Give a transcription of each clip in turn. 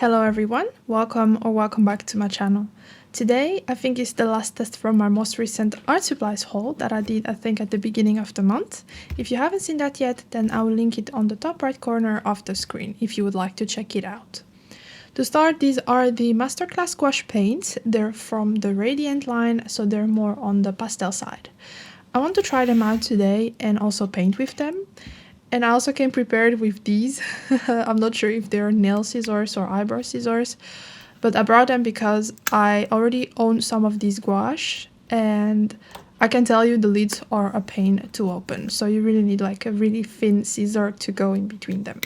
Hello everyone, welcome back to my channel. Today I think is the last test from my most recent art supplies haul that I did at the beginning of the month. If you haven't seen that yet, then I will link it on the top right corner of the screen if you would like to check it out. To start, these are the Masterclass gouache paints. They're from the Radiant line, so they're more on the pastel side. I want to try them out today and also paint with them. And I also came prepared with these. I'm not sure if they're nail scissors or eyebrow scissors, but I brought them because I already own some of these gouache, and I can tell you the lids are a pain to open. So you really need like a really thin scissor to go in between them.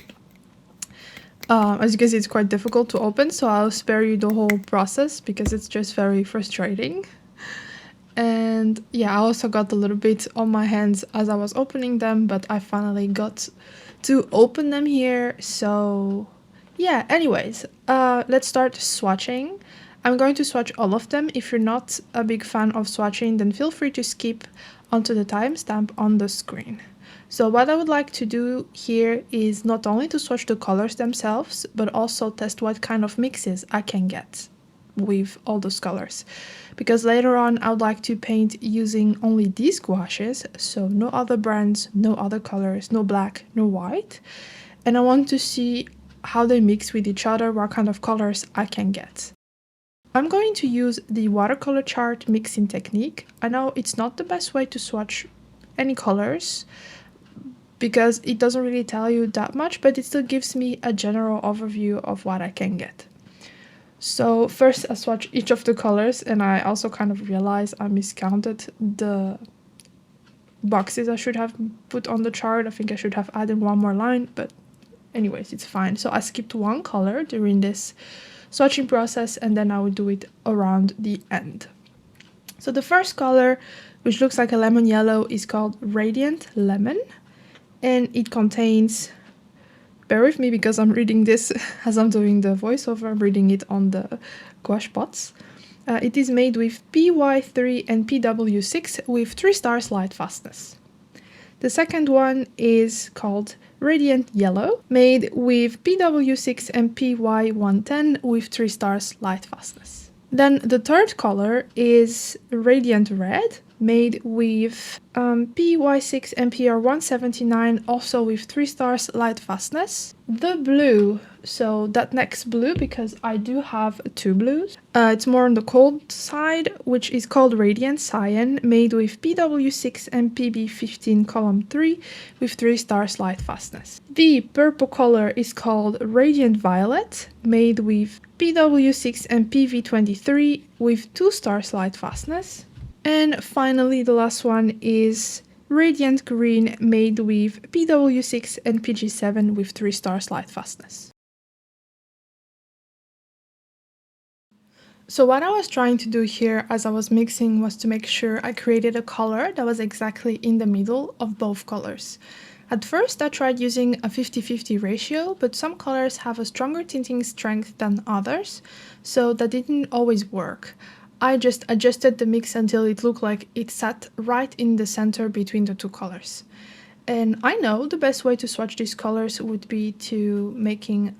As you can see, it's quite difficult to open, so I'll spare you the whole process because it's just very frustrating. And yeah, I also got a little bit on my hands as I was opening them, but I finally got to open them here. So yeah, anyways, let's start swatching. I'm going to swatch all of them. If you're not a big fan of swatching, then feel free to skip onto the timestamp on the screen. So what I would like to do here is not only to swatch the colors themselves, but also test what kind of mixes I can get with all those colors, because later on I would like to paint using only these gouaches, so no other brands, no other colors, no black, no white, and I want to see how they mix with each other, what kind of colors I can get. I'm going to use the watercolor chart mixing technique. I know it's not the best way to swatch any colors because it doesn't really tell you that much, but it still gives me a general overview of what I can get. So first I swatch each of the colors, and I also kind of realized I miscounted the boxes I should have put on the chart. I think I should have added one more line, but anyways, it's fine. So I skipped one color during this swatching process, and then I will do it around the end. So the first color, which looks like a lemon yellow, is called Radiant Lemon, and it contains, bear with me because I'm reading this as I'm doing the voiceover, I'm reading it on the gouache pots. It is made with PY3 and PW6 with 3 stars light fastness. The second one is called Radiant Yellow, made with PW6 and PY110 with 3 stars light fastness. Then the third color is Radiant Red, made with PY6 and PR179, also with 3 stars light fastness. The blue, so that next blue, because I do have 2 blues. It's more on the cold side, which is called Radiant Cyan, made with PW6 and PB15 column 3 with 3 stars light fastness. The purple color is called Radiant Violet, made with PW6 and PV23 with 2 stars light fastness. And finally, the last one is Radiant Green, made with PW6 and PG7 with 3 stars light fastness. So what I was trying to do here as I was mixing was to make sure I created a color that was exactly in the middle of both colors. At first I tried using a 50-50 ratio, but some colors have a stronger tinting strength than others, so that didn't always work. I just adjusted the mix until it looked like it sat right in the center between the two colors. And I know the best way to swatch these colors would be to making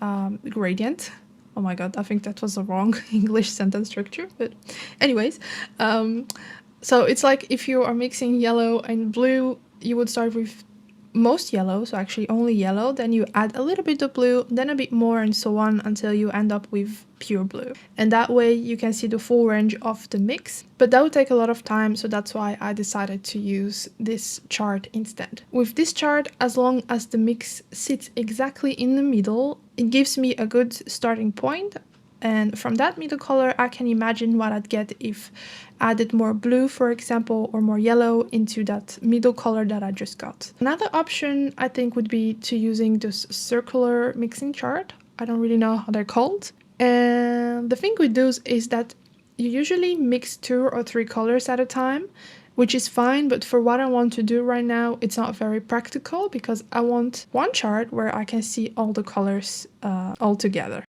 gradient. Oh my god, I think that was a wrong English sentence structure, but anyways. So it's like if you are mixing yellow and blue, you would start with most yellow, so actually only yellow, then you add a little bit of blue, then a bit more, and so on until you end up with pure blue. And that way you can see the full range of the mix, but that would take a lot of time, so that's why I decided to use this chart instead. With this chart, as long as the mix sits exactly in the middle, it gives me a good starting point. And from that middle color, I can imagine what I'd get if I added more blue, for example, or more yellow into that middle color that I just got. Another option, I think, would be to using this circular mixing chart. I don't really know how they're called. And the thing with those is that you usually mix 2 or 3 colors at a time, which is fine, but for what I want to do right now, it's not very practical because I want one chart where I can see all the colors all together.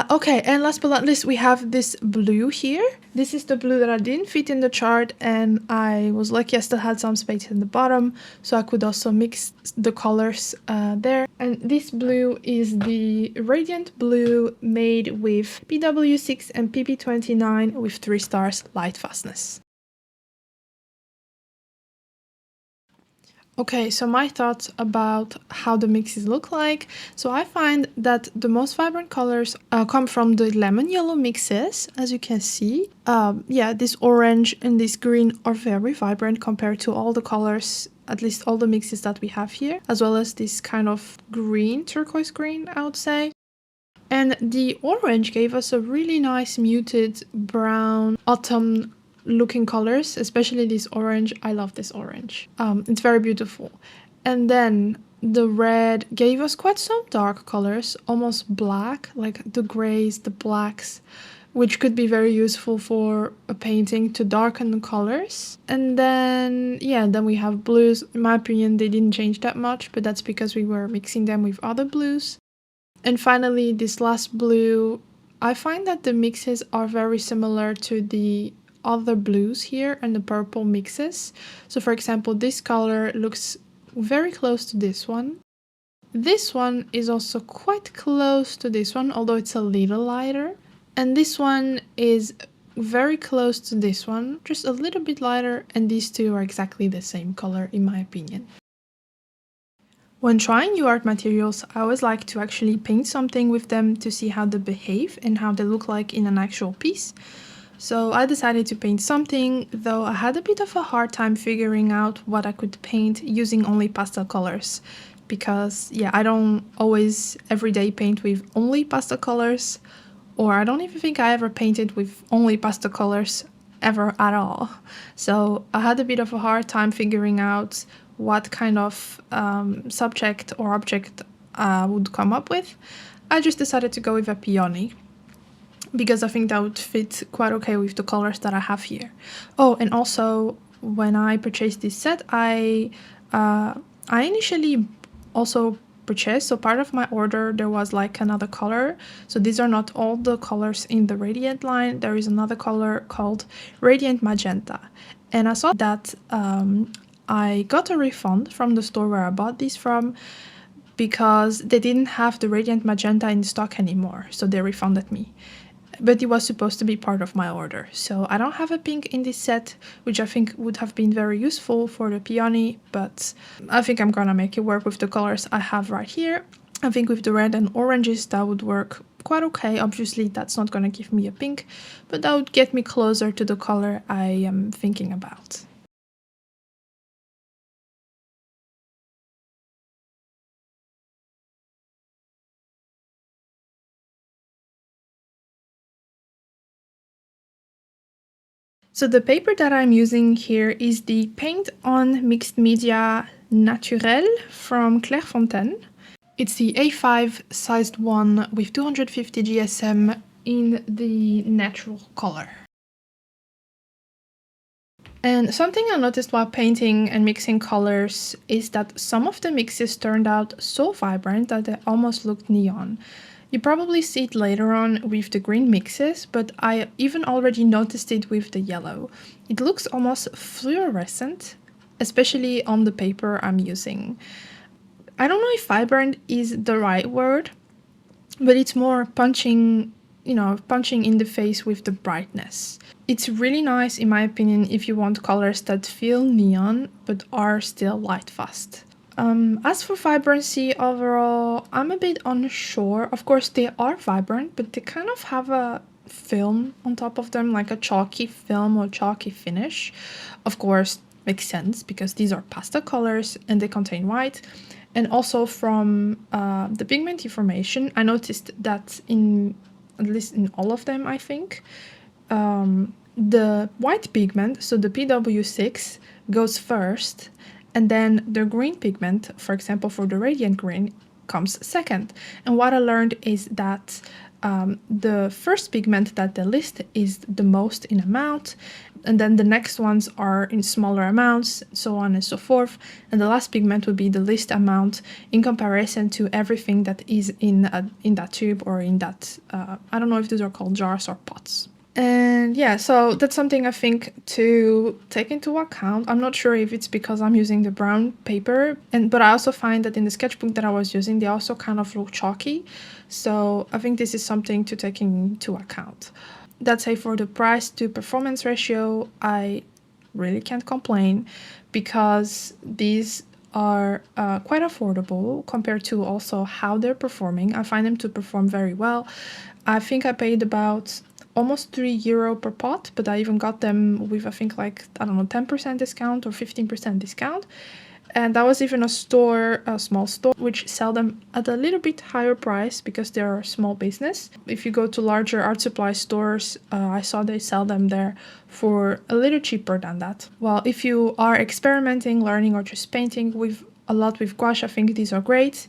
Okay, and last but not least, we have this blue here. This is the blue that I didn't fit in the chart, and I was lucky I still had some space in the bottom, so I could also mix the colors there. And this blue is the Radiant Blue made with PW6 and PP29 with 3 stars light fastness. Okay, so my thoughts about how the mixes look like. So I find that the most vibrant colors come from the lemon yellow mixes, as you can see. Yeah, this orange and this green are very vibrant compared to all the colors, at least all the mixes that we have here, as well as this kind of green, turquoise green, I would say. And the orange gave us a really nice muted brown autumn looking colors, especially this orange. I love this orange. It's very beautiful. And then the red gave us quite some dark colors, almost black, like the grays, the blacks, which could be very useful for a painting to darken the colors. And then, yeah, then we have blues. In my opinion, they didn't change that much, but that's because we were mixing them with other blues. And finally, this last blue, I find that the mixes are very similar to the other blues here and the purple mixes. So for example, this color looks very close to this one. This one is also quite close to this one, although it's a little lighter. And this one is very close to this one, just a little bit lighter, and these two are exactly the same color in my opinion. When trying new art materials, I always like to actually paint something with them to see how they behave and how they look like in an actual piece. So I decided to paint something, though I had a bit of a hard time figuring out what I could paint using only pastel colors. Because, yeah, I don't always everyday paint with only pastel colors, or I don't even think I ever painted with only pastel colors ever at all. So I had a bit of a hard time figuring out what kind of subject or object I would come up with. I just decided to go with a peony, because I think that would fit quite okay with the colors that I have here. Oh, and also when I purchased this set, I initially also purchased, so part of my order there was like another color. So these are not all the colors in the Radiant line. There is another color called Radiant Magenta, and I saw that I got a refund from the store where I bought these from, because they didn't have the Radiant Magenta in stock anymore, so they refunded me. But it was supposed to be part of my order. So I don't have a pink in this set, which I think would have been very useful for the peony, but I think I'm gonna make it work with the colors I have right here. I think with the red and oranges that would work quite okay. Obviously that's not gonna give me a pink, but that would get me closer to the color I am thinking about. So the paper that I'm using here is the Paint on Mixed Media Naturel from Clairefontaine. It's the A5 sized one with 250 GSM in the natural color. And something I noticed while painting and mixing colors is that some of the mixes turned out so vibrant that they almost looked neon. You probably see it later on with the green mixes, but I even already noticed it with the yellow. It looks almost fluorescent, especially on the paper I'm using. I don't know if vibrant is the right word, but it's more punching, punching in the face with the brightness. It's really nice, in my opinion, if you want colors that feel neon, but are still light fast. As for vibrancy overall, I'm a bit unsure. Of course, they are vibrant, but they kind of have a film on top of them, like a chalky film or chalky finish. Of course, makes sense because these are pastel colors and they contain white. And also from the pigment information, I noticed that at least in all of them, I think, the white pigment, so the PW6, goes first, and then the green pigment, for example, for the Radiant Green, comes second. And what I learned is that the first pigment that they list is the most in amount, and then the next ones are in smaller amounts, so on and so forth, and the last pigment would be the least amount in comparison to everything that is in that tube or in that I don't know if these are called jars or pots. And yeah, so that's something I think to take into account. I'm not sure if it's because I'm using the brown paper, but I also find that in the sketchbook that I was using, they also kind of look chalky. So I think this is something to take into account. That's say for the price to performance ratio, I really can't complain because these are quite affordable compared to also how they're performing. I find them to perform very well. I think I paid about almost €3 per pot, but I even got them with I think like, I don't know, 10% discount or 15% discount. And that was even a small store, which sell them at a little bit higher price because they're a small business. If you go to larger art supply stores, I saw they sell them there for a little cheaper than that. Well, if you are experimenting, learning, or just painting with a lot with gouache, I think these are great.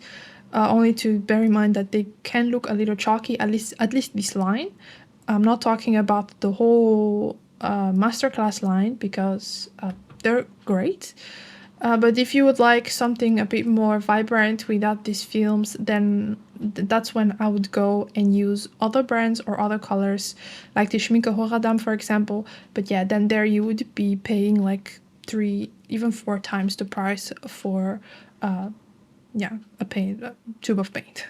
Only to bear in mind that they can look a little chalky, at least this line. I'm not talking about the whole Masterclass line because they're great. But if you would like something a bit more vibrant without these films, then that's when I would go and use other brands or other colors, like the Schminke Horadam, for example. But yeah, then there you would be paying like 3, even 4 times the price for a tube of paint.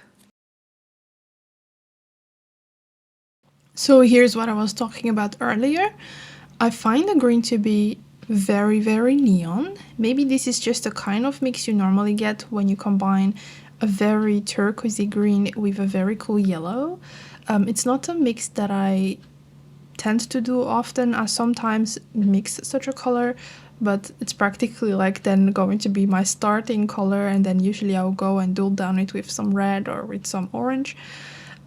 So here's what I was talking about earlier. I find the green to be very, very neon. Maybe this is just a kind of mix you normally get when you combine a very turquoisey green with a very cool yellow. It's not a mix that I tend to do often. I sometimes mix such a color, but it's practically like then going to be my starting color, and then usually I'll go and dull down it with some red or with some orange.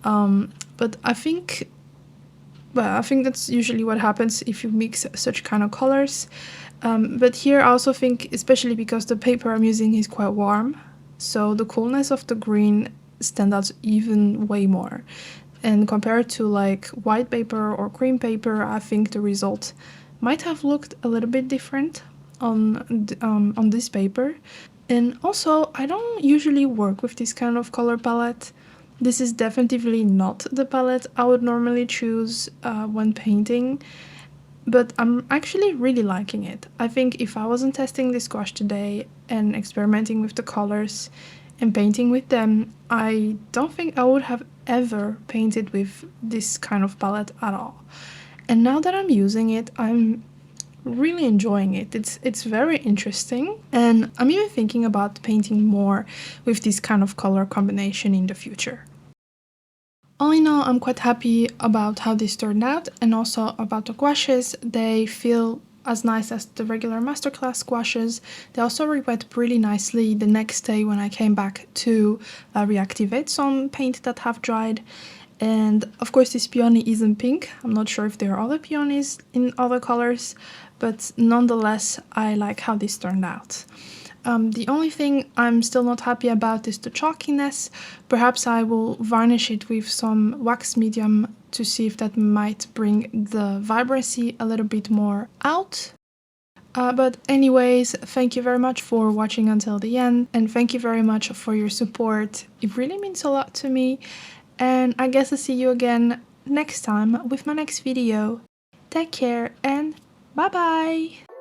But I think that's usually what happens if you mix such kind of colors. But here I also think, especially because the paper I'm using is quite warm, so the coolness of the green stands out even way more. And compared to like white paper or cream paper, I think the result might have looked a little bit different on this paper. And also, I don't usually work with this kind of color palette. This is definitely not the palette I would normally choose when painting, but I'm actually really liking it. I think if I wasn't testing this gouache today and experimenting with the colors and painting with them, I don't think I would have ever painted with this kind of palette at all. And now that I'm using it, I'm really enjoying it. It's very interesting, and I'm even thinking about painting more with this kind of color combination in the future. All in all, I'm quite happy about how this turned out, and also about the gouaches. They feel as nice as the regular Masterclass gouaches. They also re-wet really nicely the next day when I came back to reactivate some paint that have dried. And of course this peony isn't pink. I'm not sure if there are other peonies in other colors, but nonetheless I like how this turned out. The only thing I'm still not happy about is the chalkiness. Perhaps I will varnish it with some wax medium to see if that might bring the vibrancy a little bit more out. But anyways, thank you very much for watching until the end, and thank you very much for your support. It really means a lot to me, and I guess I'll see you again next time with my next video. Take care and bye bye!